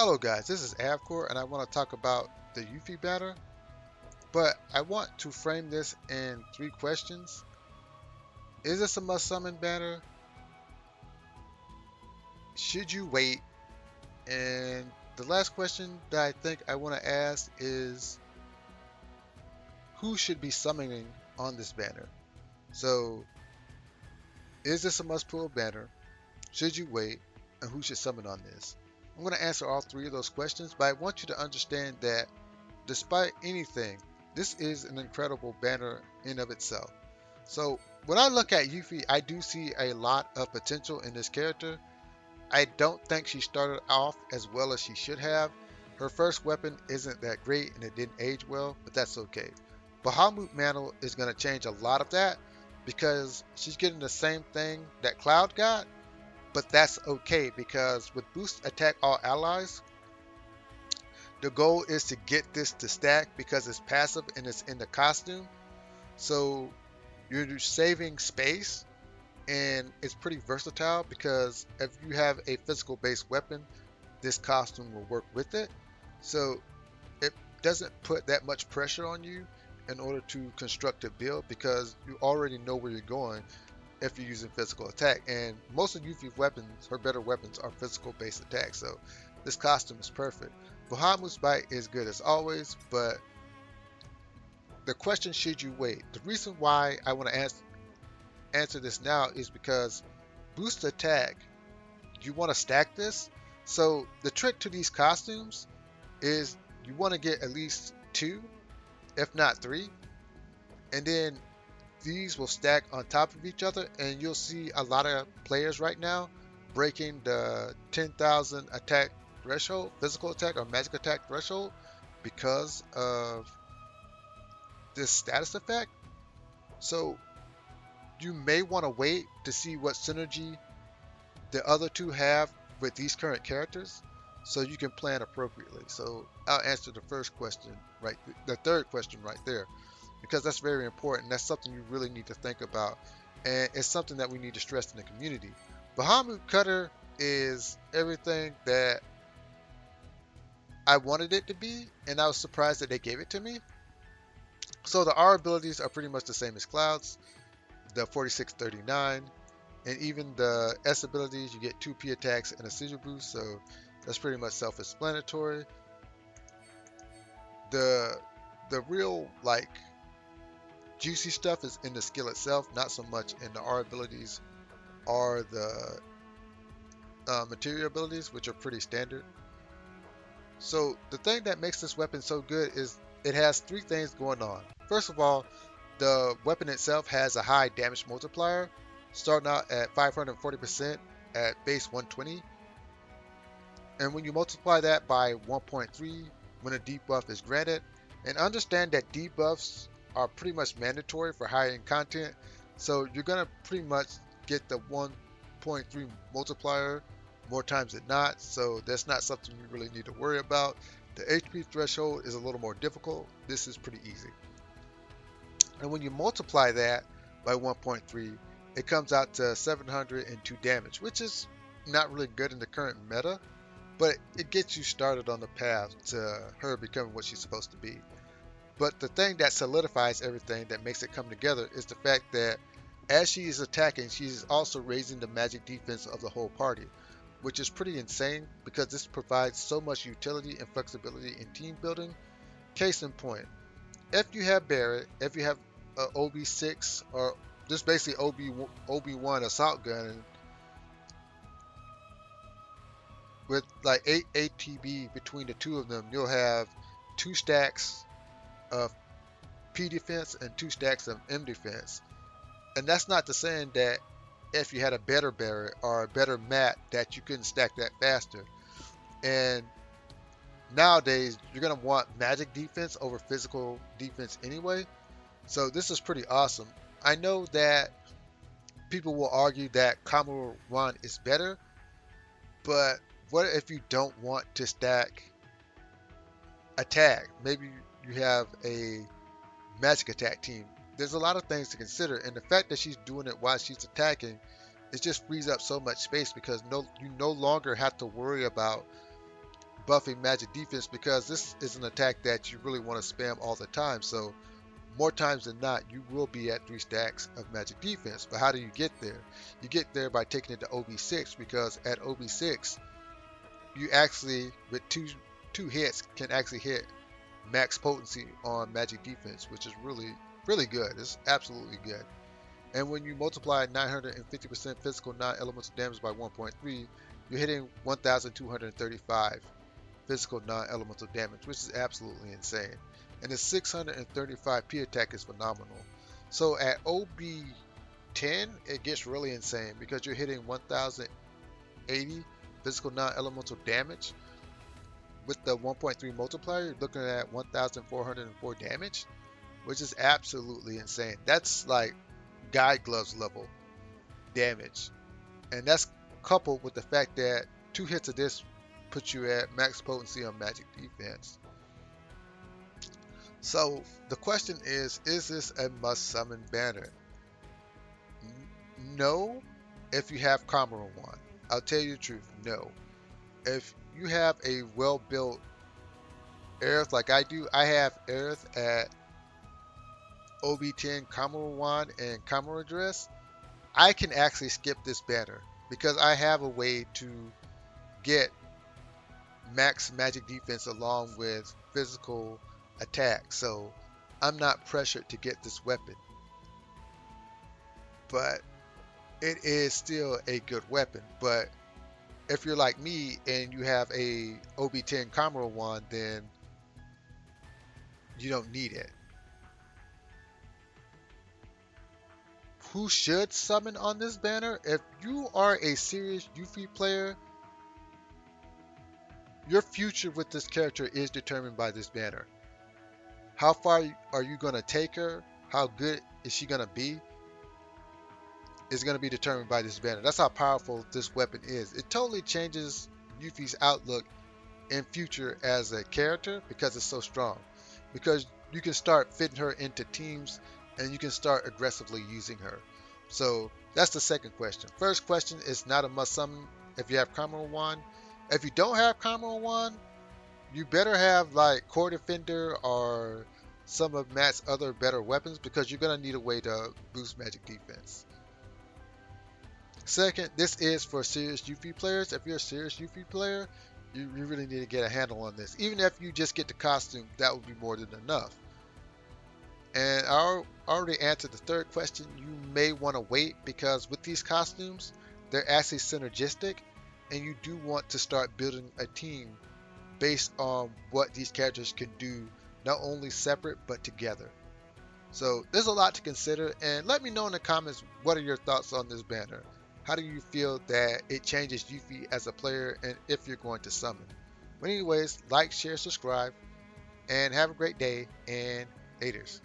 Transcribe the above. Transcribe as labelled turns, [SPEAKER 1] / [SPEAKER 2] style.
[SPEAKER 1] Hello guys, this is Avcoor and I want to talk about the Yuffie banner, but I want to frame this in three questions. Is this a must summon banner? Should you wait? And the last question that I think I want to ask is who should be summoning on this banner? So, is this a must pull banner? Should you wait? And who should summon on this? I'm going to answer all three of those questions, but I want you to understand that despite anything, this is an incredible banner in of itself. So when I look at Yuffie, I do see a lot of potential in this character. I don't think she started off as well as she should have. Her first weapon isn't that great and it didn't age well, but that's okay. Bahamut Mantle is going to change a lot of that because she's getting the same thing that Cloud got, but that's okay because with boost attack all allies, the goal is to get this to stack because it's passive and it's in the costume. So you're saving space and it's pretty versatile because if you have a physical based weapon, this costume will work with it. So it doesn't put that much pressure on you in order to construct a build because you already know where you're going if you're using physical attack. And most of Yuffie's weapons, her better weapons, are physical based attacks. So this costume is perfect. Bahamut's Bite is good as always, but the question, should you wait? The reason why I want to answer this now is because boost attack, you want to stack this. So the trick to these costumes is you want to get at least two, if not three, and then these will stack on top of each other, and you'll see a lot of players right now breaking the 10,000 attack threshold, physical attack or magic attack threshold, because of this status effect. So you may want to wait to see what synergy the other two have with these current characters so you can plan appropriately. So I'll answer the first question the third question right there, because that's very important. That's something you really need to think about, and it's something that we need to stress in the community. Bahamut Cutter is everything that I wanted it to be, and I was surprised that they gave it to me. So the R abilities are pretty much the same as Cloud's, the 4639, and even the S abilities, you get 2 P attacks and a sigil boost, so that's pretty much self-explanatory. The the real juicy stuff is in the skill itself, not so much in the R abilities or the material abilities, which are pretty standard. So the thing that makes this weapon so good is it has three things going on. First of all, the weapon itself has a high damage multiplier, starting out at 540% at base 120. And when you multiply that by 1.3 when a debuff is granted, and understand that debuffs are pretty much mandatory for high end content, so you're going to pretty much get the 1.3 multiplier more times than not, so that's not something you really need to worry about. The HP threshold is a little more difficult. This is pretty easy. And when you multiply that by 1.3, it comes out to 702 damage, which is not really good in the current meta, but it gets you started on the path to her becoming what she's supposed to be. But the thing that solidifies everything that makes it come together is the fact that as she is attacking, she's also raising the magic defense of the whole party, which is pretty insane because this provides so much utility and flexibility in team building. Case in point, if you have Barret, if you have OB6, or just basically OB1 assault gun with like 8 ATB between the two of them, you'll have 2 stacks of P defense and 2 stacks of M defense. And that's not to saying that if you had a better Barret or a better Mat that you couldn't stack that faster. And nowadays you're gonna want magic defense over physical defense anyway. So this is pretty awesome. I know that people will argue that Kamura 1 is better, but what if you don't want to stack attack? Maybe you have a magic attack team. There's a lot of things to consider, and the fact that she's doing it while she's attacking, it just frees up so much space because you no longer have to worry about buffing magic defense because this is an attack that you really want to spam all the time. So more times than not, you will be at 3 stacks of magic defense. But how do you get there? You get there by taking it to OB6 because at OB6, you actually, with two hits, can actually hit max potency on magic defense, which is really good. It's absolutely good. And when you multiply 950% physical non-elemental damage by 1.3, you're hitting 1,235 physical non-elemental damage, which is absolutely insane. And the 635 P attack is phenomenal. So at OB10, it gets really insane because you're hitting 1,080 physical non-elemental damage. With the 1.3 multiplier, you're looking at 1,404 damage, which is absolutely insane. That's like guide gloves level damage. And that's coupled with the fact that 2 hits of this puts you at max potency on magic defense. So the question is this a must summon banner? No, if you have Kamara one. I'll tell you the truth, no. If you have a well built Aerith like I do, I have Aerith at OB10 Kamara wand and Kamara dress. I can actually skip this banner because I have a way to get max magic defense along with physical attack. So I'm not pressured to get this weapon. But it is still a good weapon. But if you're like me and you have a OB10 Kamara wand, then you don't need it. Who should summon on this banner? If you are a serious Yuffie player, your future with this character is determined by this banner. How far are you going to take her? How good is she going to be? Is going to be determined by this banner. That's how powerful this weapon is. It totally changes Yuffie's outlook in future as a character because it's so strong. Because you can start fitting her into teams and you can start aggressively using her. So that's the second question. First question is not a must summon if you have Kamara wand. If you don't have Kamara wand, you better have like Core Defender or some of Matt's other better weapons because you're going to need a way to boost magic defense. Second, this is for serious Yuffie players. If you're a serious Yuffie player, you really need to get a handle on this. Even if you just get the costume, that would be more than enough. And I already answered the third question. You may want to wait because with these costumes, they're actually synergistic and you do want to start building a team based on what these characters can do, not only separate but together. So there's a lot to consider, and let me know in the comments what are your thoughts on this banner. How do you feel that it changes Yuffie as a player and if you're going to summon? But anyways, like, share, subscribe, and have a great day, and laters.